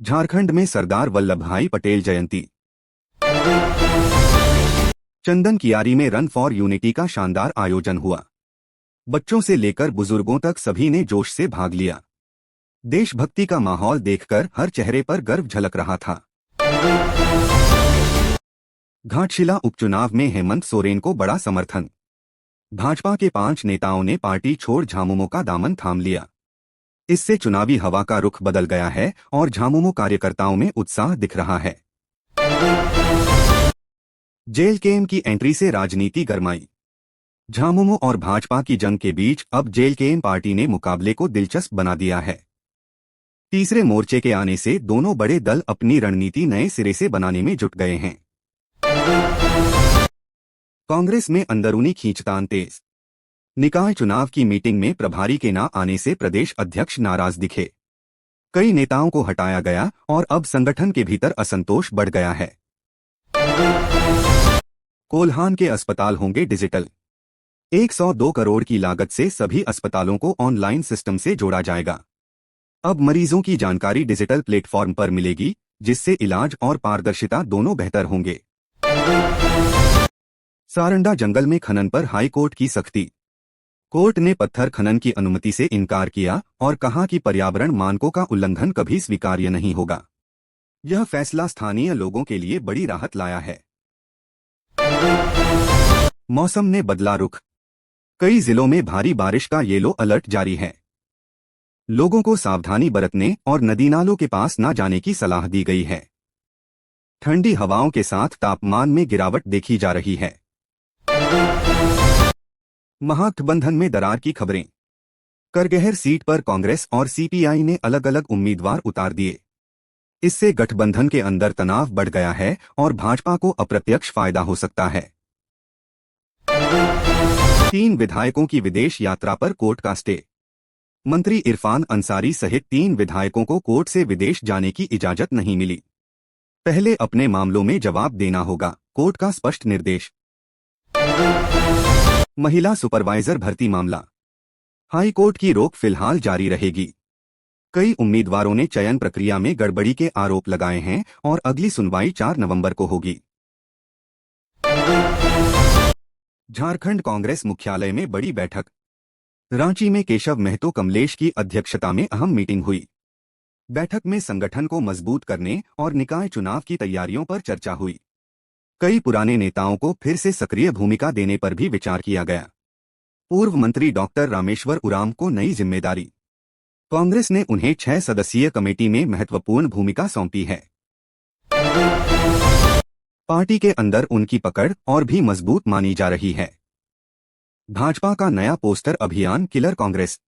झारखंड में सरदार वल्लभ भाई पटेल जयंती। चंदन कियारी में रन फॉर यूनिटी का शानदार आयोजन हुआ। बच्चों से लेकर बुजुर्गों तक सभी ने जोश से भाग लिया। देशभक्ति का माहौल देखकर हर चेहरे पर गर्व झलक रहा था। घाटशिला उपचुनाव में हेमंत सोरेन को बड़ा समर्थन। भाजपा के 5 नेताओं ने पार्टी छोड़ झामुमो का दामन थाम लिया। इससे चुनावी हवा का रुख बदल गया है और झामुमो कार्यकर्ताओं में उत्साह दिख रहा है। जेल केम की एंट्री से राजनीति गरमाई। झामुमो और भाजपा की जंग के बीच अब जेल केम पार्टी ने मुकाबले को दिलचस्प बना दिया है। तीसरे मोर्चे के आने से दोनों बड़े दल अपनी रणनीति नए सिरे से बनाने में जुट गए हैं। कांग्रेस में अंदरूनी खींचतान तेज। निकाय चुनाव की मीटिंग में प्रभारी के न आने से प्रदेश अध्यक्ष नाराज दिखे। कई नेताओं को हटाया गया और अब संगठन के भीतर असंतोष बढ़ गया है। कोल्हान के अस्पताल होंगे डिजिटल। 102 करोड़ की लागत से सभी अस्पतालों को ऑनलाइन सिस्टम से जोड़ा जाएगा। अब मरीजों की जानकारी डिजिटल प्लेटफॉर्म पर मिलेगी, जिससे इलाज और पारदर्शिता दोनों बेहतर होंगे। सारंडा जंगल में खनन पर हाई कोर्ट की सख्ती। कोर्ट ने पत्थर खनन की अनुमति से इनकार किया और कहा कि पर्यावरण मानकों का उल्लंघन कभी स्वीकार्य नहीं होगा। यह फैसला स्थानीय लोगों के लिए बड़ी राहत लाया है। मौसम ने बदला रुख। कई जिलों में भारी बारिश का येलो अलर्ट जारी है। लोगों को सावधानी बरतने और नदी नालों के पास न जाने की सलाह दी गई है। ठंडी हवाओं के साथ तापमान में गिरावट देखी जा रही है। महागठबंधन में दरार की खबरें। करगहर सीट पर कांग्रेस और सीपीआई ने अलग अलग उम्मीदवार उतार दिए। इससे गठबंधन के अंदर तनाव बढ़ गया है और भाजपा को अप्रत्यक्ष फायदा हो सकता है। 3 विधायकों की विदेश यात्रा पर कोर्ट का स्टे। मंत्री इरफान अंसारी सहित 3 विधायकों को कोर्ट से विदेश जाने की इजाजत नहीं मिली। पहले अपने मामलों में जवाब देना होगा, कोर्ट का स्पष्ट निर्देश। महिला सुपरवाइजर भर्ती मामला। हाई कोर्ट की रोक फिलहाल जारी रहेगी। कई उम्मीदवारों ने चयन प्रक्रिया में गड़बड़ी के आरोप लगाए हैं और अगली सुनवाई 4 नवंबर को होगी। झारखंड कांग्रेस मुख्यालय में बड़ी बैठक। रांची में केशव महतो कमलेश की अध्यक्षता में अहम मीटिंग हुई। बैठक में संगठन को मजबूत करने और निकाय चुनाव की तैयारियों पर चर्चा हुई। कई पुराने नेताओं को फिर से सक्रिय भूमिका देने पर भी विचार किया गया। पूर्व मंत्री डॉक्टर रामेश्वर उरांव को नई जिम्मेदारी। कांग्रेस ने उन्हें 6 सदस्यीय कमेटी में महत्वपूर्ण भूमिका सौंपी है। पार्टी के अंदर उनकी पकड़ और भी मजबूत मानी जा रही है। भाजपा का नया पोस्टर अभियान किलर कांग्रेस।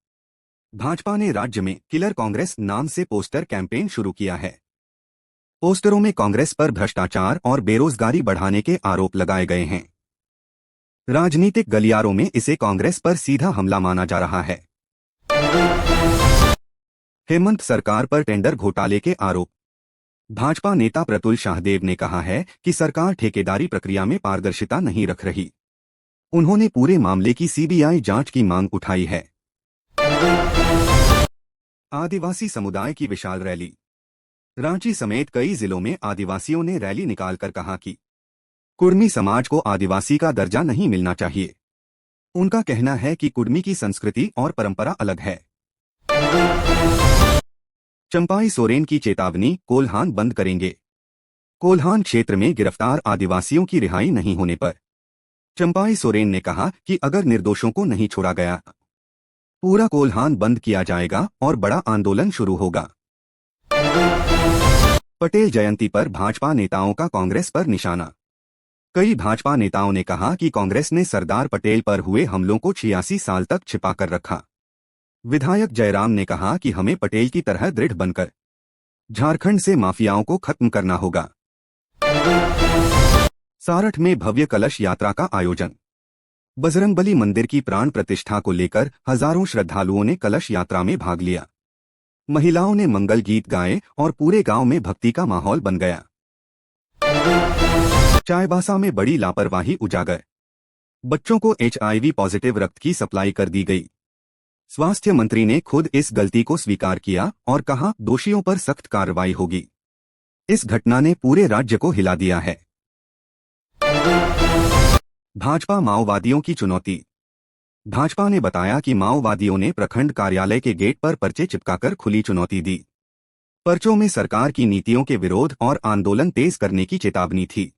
भाजपा ने राज्य में किलर कांग्रेस नाम से पोस्टर कैंपेन शुरू किया है। पोस्टरों में कांग्रेस पर भ्रष्टाचार और बेरोजगारी बढ़ाने के आरोप लगाए गए हैं। राजनीतिक गलियारों में इसे कांग्रेस पर सीधा हमला माना जा रहा है। हेमंत सरकार पर टेंडर घोटाले के आरोप। भाजपा नेता प्रतुल शाहदेव ने कहा है कि सरकार ठेकेदारी प्रक्रिया में पारदर्शिता नहीं रख रही। उन्होंने पूरे मामले की सीबीआई जांच की मांग उठाई है। आदिवासी समुदाय की विशाल रैली। रांची समेत कई जिलों में आदिवासियों ने रैली निकालकर कहा कि कुर्मी समाज को आदिवासी का दर्जा नहीं मिलना चाहिए। उनका कहना है कि कुर्मी की संस्कृति और परंपरा अलग है। चंपाई सोरेन की चेतावनी, कोल्हान बंद करेंगे। कोल्हान क्षेत्र में गिरफ्तार आदिवासियों की रिहाई नहीं होने पर चंपाई सोरेन ने कहा कि अगर निर्दोषों को नहीं छोड़ा गया, पूरा कोल्हान बंद किया जाएगा और बड़ा आंदोलन शुरू होगा। पटेल जयंती पर भाजपा नेताओं का कांग्रेस पर निशाना। कई भाजपा नेताओं ने कहा कि कांग्रेस ने सरदार पटेल पर हुए हमलों को 86 साल तक छिपाकर रखा। विधायक जयराम ने कहा कि हमें पटेल की तरह दृढ़ बनकर झारखंड से माफियाओं को खत्म करना होगा। सारठ में भव्य कलश यात्रा का आयोजन। बजरंगबली मंदिर की प्राण प्रतिष्ठा को लेकर हजारों श्रद्धालुओं ने कलश यात्रा में भाग लिया। महिलाओं ने मंगल गीत गाए और पूरे गांव में भक्ति का माहौल बन गया। चाईबासा में बड़ी लापरवाही उजागर। बच्चों को HIV पॉजिटिव रक्त की सप्लाई कर दी गई। स्वास्थ्य मंत्री ने खुद इस गलती को स्वीकार किया और कहा, दोषियों पर सख्त कार्रवाई होगी। इस घटना ने पूरे राज्य को हिला दिया है। भाजपा माओवादियों की चुनौती। भाजपा ने बताया कि माओवादियों ने प्रखंड कार्यालय के गेट पर पर्चे चिपकाकर खुली चुनौती दी। पर्चों में सरकार की नीतियों के विरोध और आंदोलन तेज करने की चेतावनी थी।